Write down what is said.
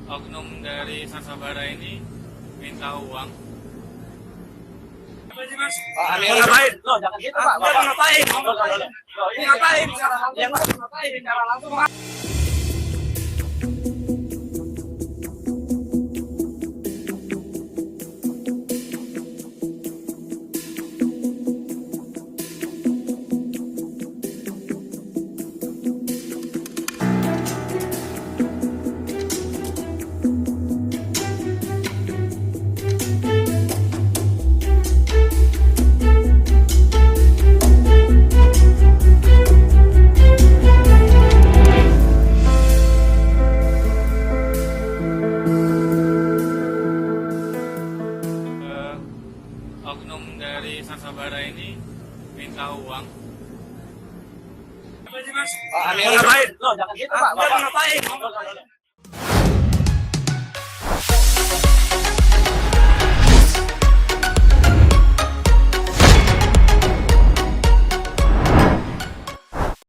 oknum dari Sansabara ini minta uang. Apa sih, Mas? Ngapain? Loh, jangan gitu, Pak. Bapak ngapain? Ini ngapain? Yang ngapain? Cara langsung, Pak. Oknum dari Sansabara ini minta uang. Apa sih, Mas? Ngapain? Loh, jangan gitu, Pak. Bapak ngapain?